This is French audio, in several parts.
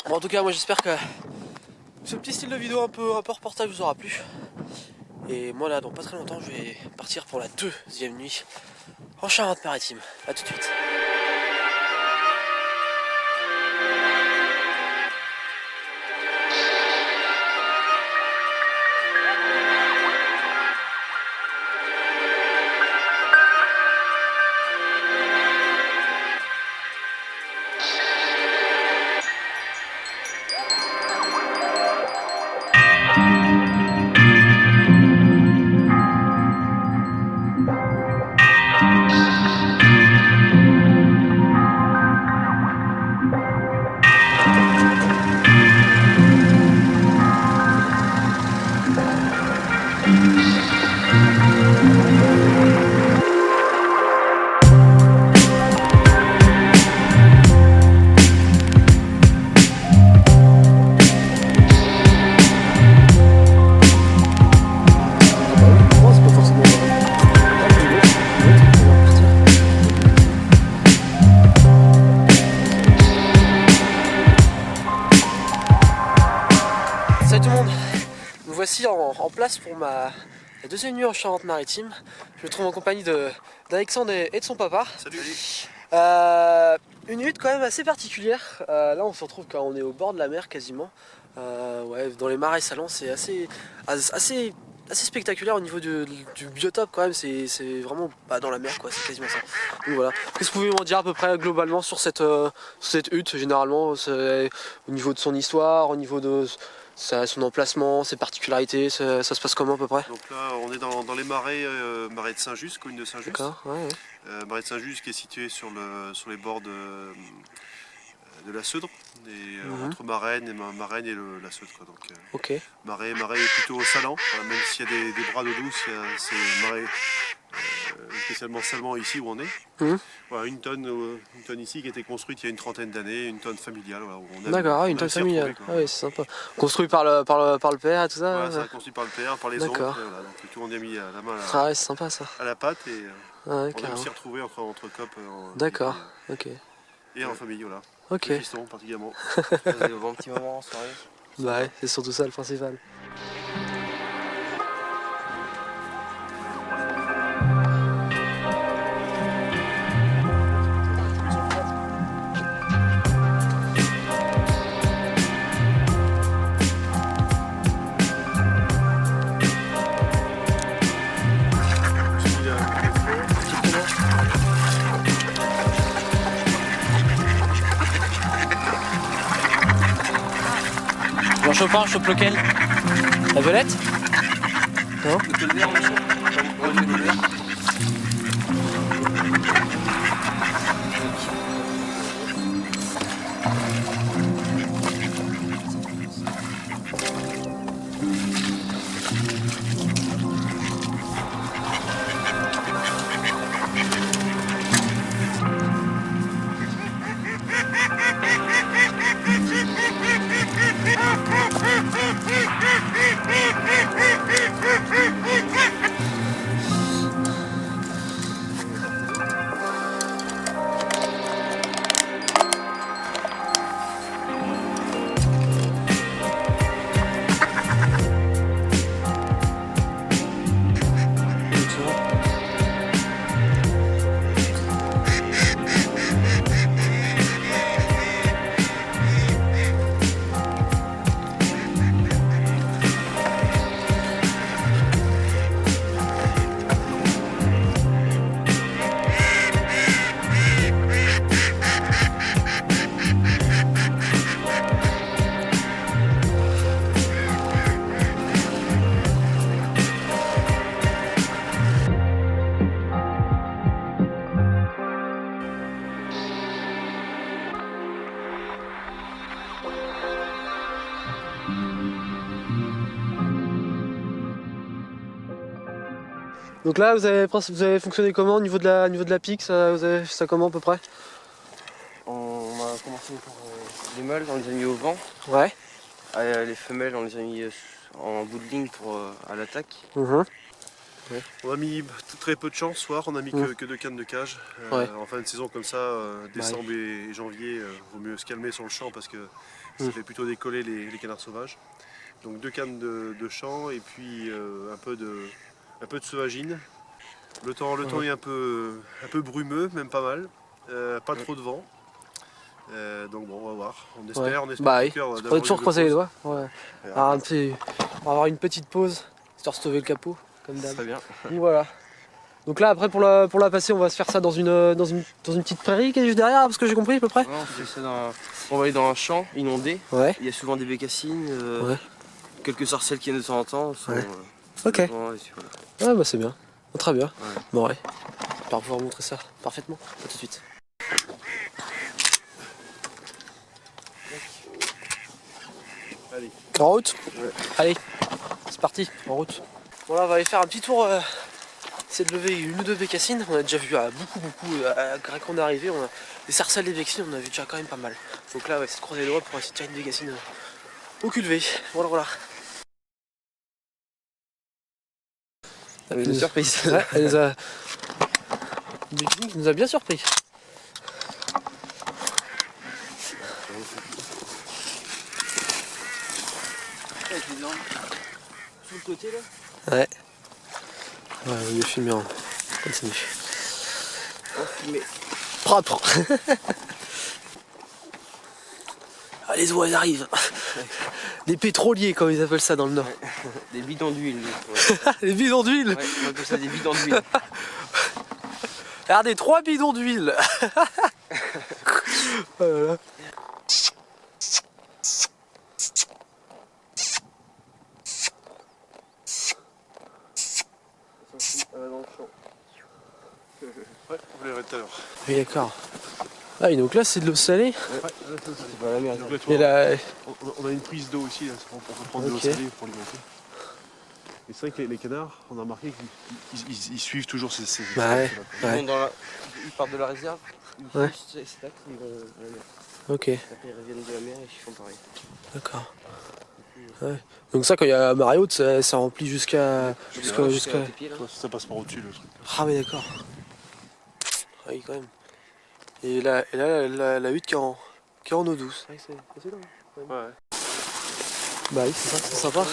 Bon, en tout cas, moi j'espère que ce petit style de vidéo un peu reportage vous aura plu. Et moi là, dans pas très longtemps, je vais partir pour la deuxième nuit en Charente-Maritime. A tout de suite. Salut tout le monde, nous voici en place pour la deuxième nuit en Charente-Maritime. Je me trouve en compagnie d'Alexandre et de son papa. Salut. Une hutte quand même assez particulière. Là on se retrouve quand on est au bord de la mer quasiment. Ouais, dans les marais salants, c'est assez spectaculaire au niveau du biotope quand même. C'est vraiment dans la mer quoi, c'est quasiment ça. Donc voilà. Qu'est-ce que vous pouvez m'en dire à peu près globalement sur cette hutte généralement, au niveau de son histoire, au niveau de son emplacement, ses particularités, ça se passe comment à peu près? Donc là on est dans les marais, marais de Saint-Just, commune de Saint-Just. D'accord, ouais. Marais de Saint-Just qui est situé sur les bords de la Seudre, entre Marennes et la Seudre quoi. Donc, ok. marais plutôt salant, même s'il y a des bras d'eau douce, c'est marais spécialement salement ici où on est. Voilà, une tonne ici qui a été construite il y a une trentaine d'années, une tonne familiale. Voilà, d'accord, une tonne familiale. Ah oui, c'est sympa. Construit par le père et tout ça. Voilà, ça a construit par le père, par les oncles. Voilà, donc tout le monde a mis la main ouais, c'est sympa ça. à la pâte et ouais, on a aussi retrouvé entre copes. D'accord, ok. Et en famille, voilà. Ok. Les fistons particulièrement. Des bons petits moments en soirée. Bah ouais, c'est surtout ça le principal. Jean Chopin, je chope lequel? La violette? Non? Donc là, vous avez fonctionné comment au niveau de la pique, ça comment à peu près? On a commencé pour les mâles, on les a mis au vent. Ouais. Les femelles, on les a mis en bout de ligne à l'attaque. Ouais. On a mis très peu de champs ce soir, on a mis que 2 cannes de cage. Ouais. En fin de saison comme ça, décembre et janvier, vaut mieux se calmer sur le champ parce que ça fait plutôt décoller les canards sauvages. Donc 2 cannes de champ et puis un peu de sauvagine. Le temps est un peu brumeux, même pas mal. Pas trop de vent. Donc bon, on va voir. On espère Bah tout oui, cœur on va d'avoir toujours une croiser les pause. doigts. Ouais. Alors, on va avoir une petite pause, histoire de sauver le capot, comme d'hab. Très bien. Donc voilà. Donc là après pour la passer on va se faire ça dans une petite prairie qui est juste derrière parce que j'ai compris à peu près. Ouais, on fait ça on va aller dans un champ inondé. Ouais. Il y a souvent des bécassines, Ouais. quelques sarcelles qui viennent de temps en temps. Ouais. Ok. Devant, et puis voilà. Ouais bah c'est bien. Très bien. Ouais. Bon ouais. J'espère pouvoir montrer ça parfaitement. À tout de suite. Allez. En route. Ouais. Allez. C'est parti. En route. Bon là on va aller faire un petit tour. C'est de lever une ou deux bécassines. On a déjà vu beaucoup. Quand on est arrivé, on a des sarcelles, des bécassines, on a vu déjà quand même pas mal. Donc là, ouais, c'est de croiser les doigts pour essayer de tirer une bécassine au cul levé. Voilà. Une surprise. Ouais, elle nous a... nous a bien surpris. Sur le côté là. Ouais. Ouais, on est filmé en continu. Mais Propre. Ah, les oies arrivent. Les pétroliers comme ils appellent ça dans le nord. des bidons d'huile. Les bidons d'huile. Ouais, on appelle ça des bidons d'huile. Regardez, 3 bidons d'huile. Voilà. Dans le champ. Ouais, vous verrez tout à l'heure. Oui d'accord. Ah et donc là c'est de l'eau salée. Ouais, C'est pas la merde. donc là, tu Et vois, là... on a une prise d'eau ici, là, on peut prendre de l'eau Ok. salée pour alimenter. Et c'est vrai que les canards, on a remarqué qu'ils suivent toujours ces Bah ouais. Ils, ils partent de la réserve, ils Ouais. poussent ces stacks, ils vont à la mer. Ok, Après ils reviennent de la mer et ils font pareil. d'accord. Ouais. Donc ça quand il y a marée haute ça remplit jusqu'à... Jusqu'à tes pieds là. Ouais, ça passe par au-dessus le truc. Ah oui d'accord. Ah oui quand même. Et là la hutte qui est en eau douce. Ouais, c'est là. Ouais. Bah oui c'est ça, c'est sympa.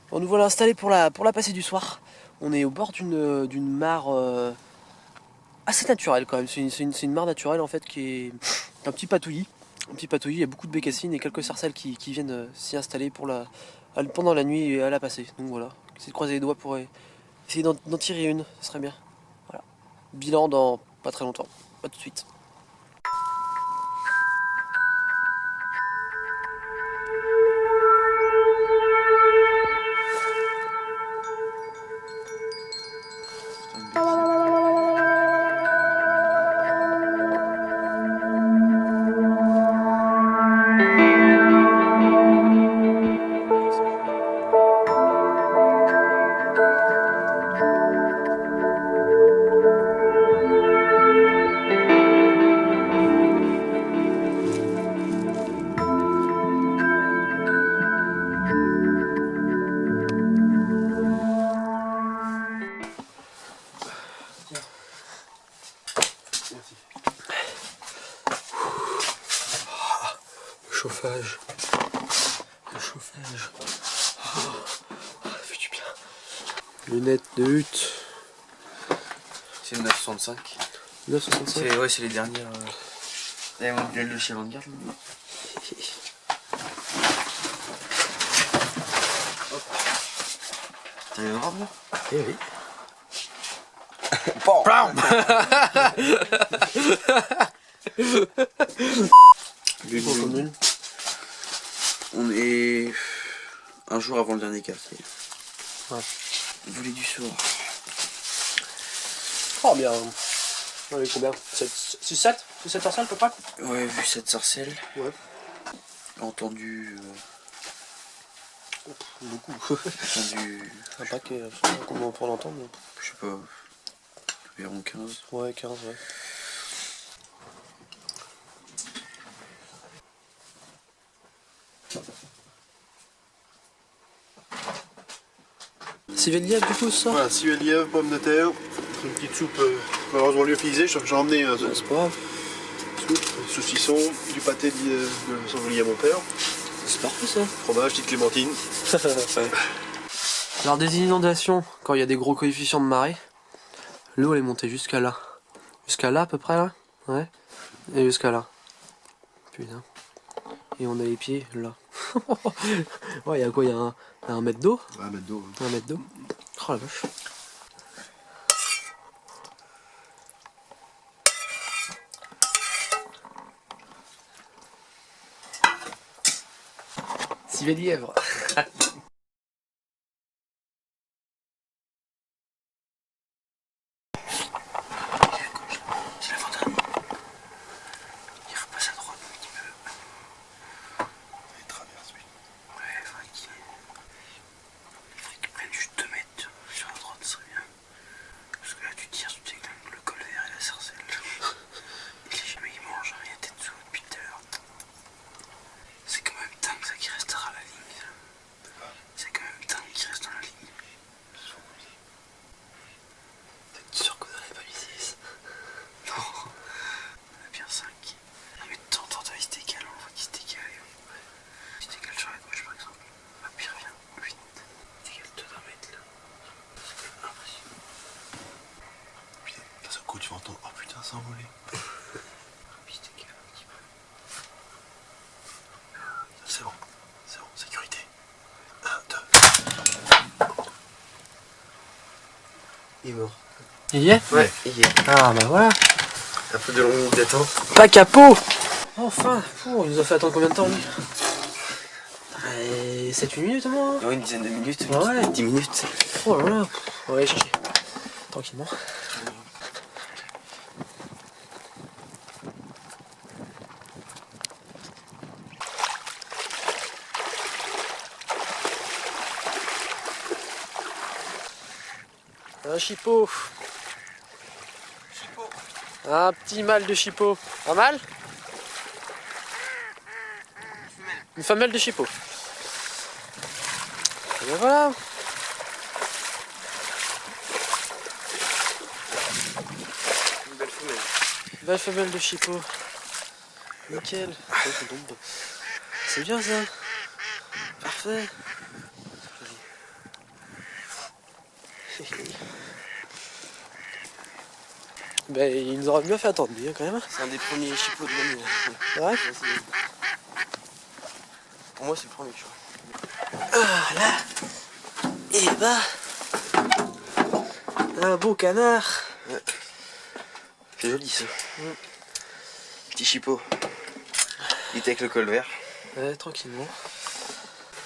Bon, nous voilà installés pour la passée du soir. On est au bord d'une mare assez naturelle quand même. C'est une mare naturelle en fait qui est un petit patouillis. Il y a beaucoup de bécassines et quelques sarcelles qui viennent s'y installer pendant la nuit et à la passer. Donc voilà, essayer de croiser les doigts pour essayer d'en tirer une, ce serait bien. Voilà. Bilan dans pas très longtemps, pas tout de suite. Chauffage. Le chauffage. Ça fait du bien. Lunettes de hutte. C'est le 965. 965. Ouais, c'est les dernières. Là, ils vont bien le chez Vanguard. T'as une robe là? Eh oui. On est un jour avant le dernier quartier. Ouais. Vous voulez du soir? Oh bien. On est combien 7 7 sarcelles à peu près? Ouais, vu cette sarcelle. Ouais. Entendu. Beaucoup. Entendu. Un paquet, je sais pas comment on peut l'entendre. Mais... Je sais pas. Environ 15. Ouais, 15, ouais. Civet de lièvre du coup ça. Voilà, civet de lièvre, pommes de terre, une petite soupe malheureusement lyophilisée, j'ai emmené C'est pas grave. soupe, saucisson, du pâté de sanglier à mon père, C'est parfait ça. fromage, petite clémentine. Alors des inondations, quand il y a des gros coefficients de marée, l'eau elle est montée jusqu'à là. Jusqu'à là à peu près là. Ouais. Et jusqu'à là. Putain. Et on a les pieds là. Ouais, il y a quoi? Il y a un mètre d'eau? Ouais, mettre d'eau. Un mètre d'eau. Oh la vache. Civet de lièvre. Tu entends, oh putain, ça a envolé. C'est bon, sécurité. 1, 2. Il est mort. Il y est? Ouais, il y est. Ah bah voilà. Un peu de longue minute d'attente. Pas capot. Enfin, il nous a fait attendre combien de temps lui? 7-8 minutes au moins. Ouais, une dizaine de minutes. Ouais. 10 minutes. Oh là là. On va aller chercher. Tranquillement. Un chipot. Un petit mâle de chipot. Un mâle? Une femelle de chipot. Et ben voilà. Une belle femelle. Belle femelle de chipot. Nickel. C'est bien ça. Parfait. Ben, il nous aura bien fait attendre lui, hein, quand même. C'est un des premiers chipots de l'année. Ouais. Pour moi, c'est le premier, tu vois. Ah là. Et bah. Un beau canard. C'est joli ça. Petit chipot. Il était avec le col vert. Ouais, tranquillement.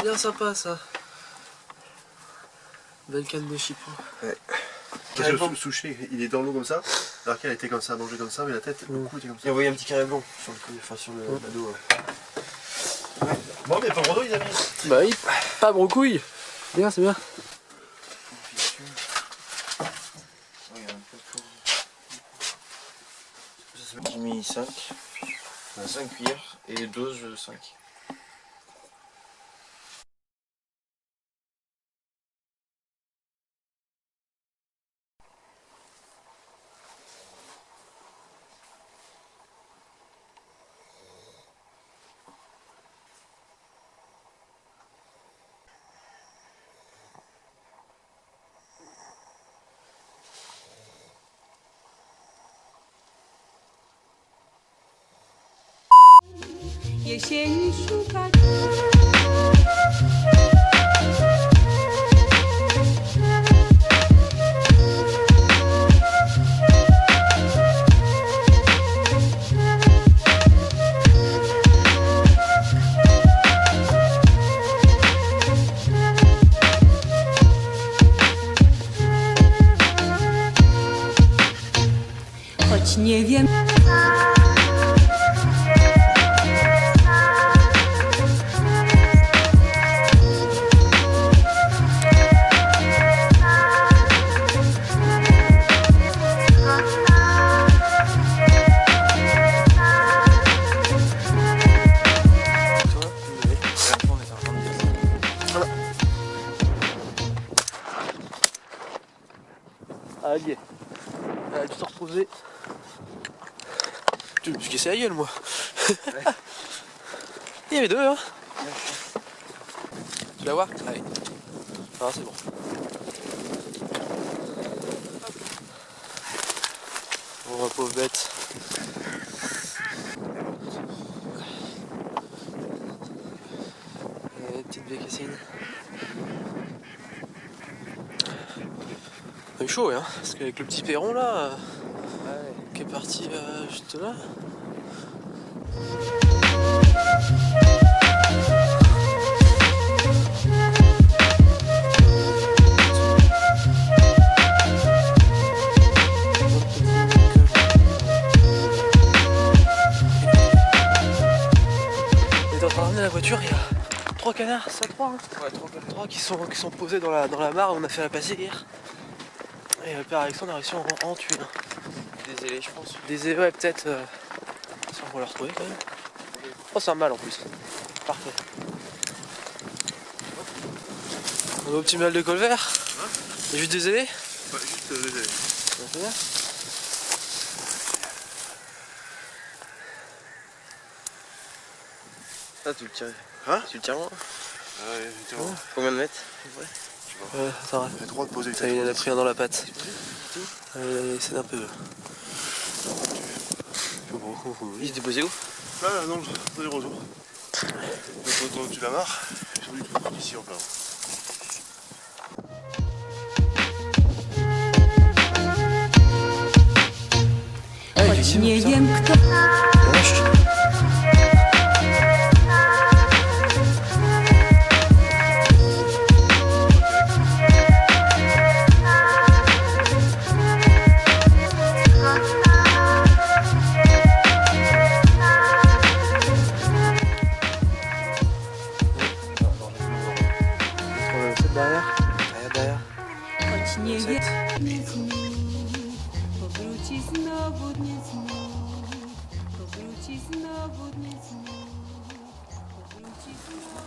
Bien sympa ça. Belle canne de chipot. Ouais. Parce que le souché, il est dans l'eau comme ça, alors qu'elle était comme ça, à manger comme ça, mais la tête, le cou était comme Il ça. a envoyé un petit carré blanc sur le col, enfin sur le dos. Bon, mais pas Bordeaux, il a mis. Bah oui, pas brocouille. Bien, c'est bien. J'ai mis 5 cuillères et dose 5. Jesieni szukać. Choć nie wiem. Elle a dû se reposer. Je me suis cassé la gueule moi. Il y avait deux hein. Tu la vois? Allez. Ah c'est bon. Oh pauvre bête. Petite bécassine. On a eu chaud hein, parce qu'avec le petit perron là, qui est parti juste là. On est en train de ramener la voiture, il y a 3 canards, c'est ça 3 hein. Ouais, 3 qui sont posés dans la mare, on a fait la passer hier. Et le père Alexandre a réussi à en tuer un. des ailés, je pense. Des ouais peut-être. Ça on va le retrouver quand même. Oh c'est un mâle en plus. Parfait. On a au petit mâle de colvert. Juste des ailés. Ouais, juste des ailés. Ça fait bien. Ah, tu le tires. Hein? Tu le tires loin? Ouais, tiens. Combien de mètres? Ça va. J'ai le droit de poser. Ça il en a pris un dans la patte. C'est un peu. Il s'est déposé où? Là, dans les roseaux. Quand tu la marres, ils sont du tout ici en plein. Choć nie wiem kto. C'est derrière. Derrière. Choć nie Set. wiem znów. Powróci znowu dnie znów. Powróci znowu dnie znów. Powróci znowu.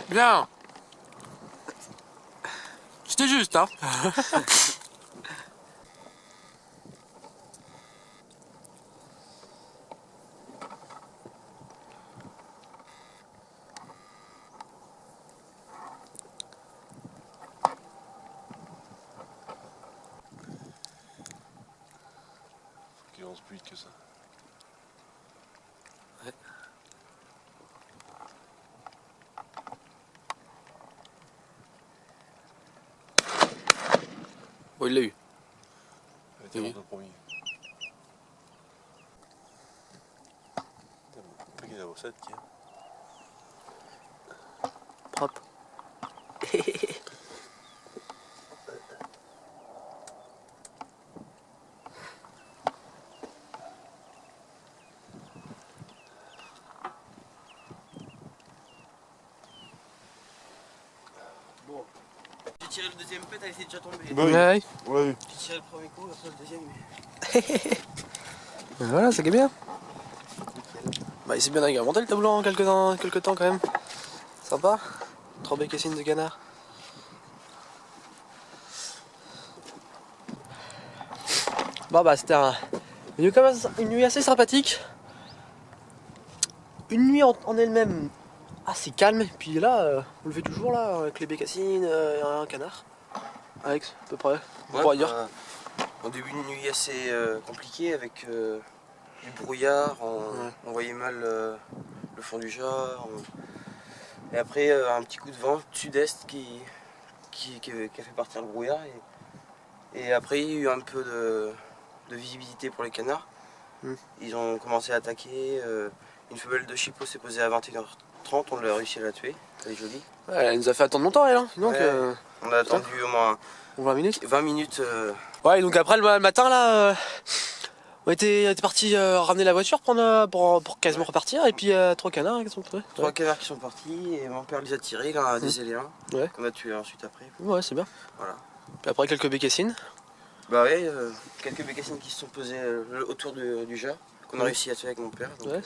Bien. C'était juste hein. Qu'il lance plus vite que ça. Ouais. Bon, il l'a eu. Tiens, Oui. on t'a promis. Après qu'il y a la 7 qui est. Propre. Bon. J'ai tiré le deuxième pet, elle était déjà tombée. Bah oui, Ouais. on l'a vu. J'ai tiré le premier coup, après le deuxième. Voilà, ça qui est bien. Bah, il s'est bien agrémenté le tableau en quelques temps quand même. Sympa. 3 bécassines de canard. Bon bah c'était une nuit assez sympathique. Une nuit en elle-même assez calme. Puis là, on le fait toujours là avec les bécassines et un canard. Alex, à peu près. On pourrait dire. En début de nuit assez compliqué avec du brouillard, on voyait mal le fond du jar. Et après un petit coup de vent sud-est qui a fait partir le brouillard. Et après il y a eu un peu de visibilité pour les canards. Ils ont commencé à attaquer. Une femelle de chipot s'est posée à 21h30, on a réussi à la tuer. Elle est jolie. Ouais, elle nous a fait attendre longtemps elle. Hein. Donc, Ouais. On a attendu au moins 20 minutes. 20 minutes. Ouais, donc après le matin là, on était parti ramener la voiture pour quasiment repartir. Et puis 3 canards qui sont trouvés. 3 canards qui sont partis et mon père les a tirés, il en a des éléments Ouais. qu'on a tués ensuite après. Ouais, c'est bien. Voilà. Puis après quelques bécassines. Bah ouais, quelques bécassines qui se sont posées autour du jar, qu'on a réussi à tuer avec mon père. Donc, Ouais.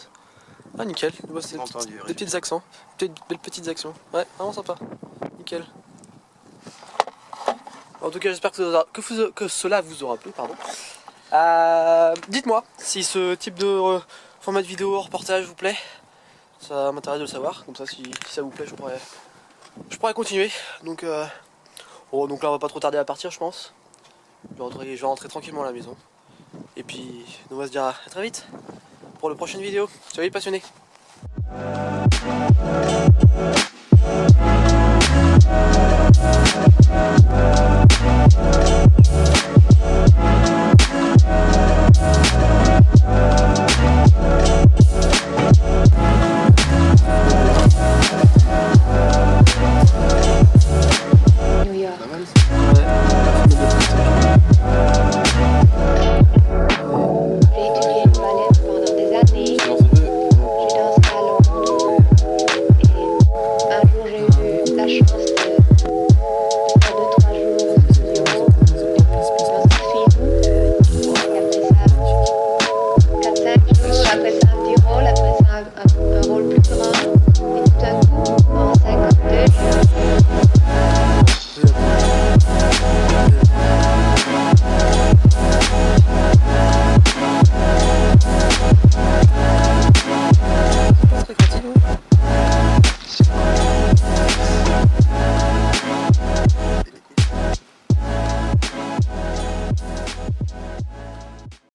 Ah nickel, bah, c'est entendu, des petits accents, belles petites actions. Ouais, vraiment sympa. Nickel. En tout cas, j'espère que cela vous aura plu, pardon. Dites-moi si ce type de format de vidéo reportage vous plaît. Ça m'intéresse de le savoir. Comme ça, si ça vous plaît, je pourrais continuer. Donc, donc là, on va pas trop tarder à partir, je pense. Je vais rentrer tranquillement à la maison. Et puis, on va se dire à très vite pour la prochaine vidéo. Ciao les passionnés.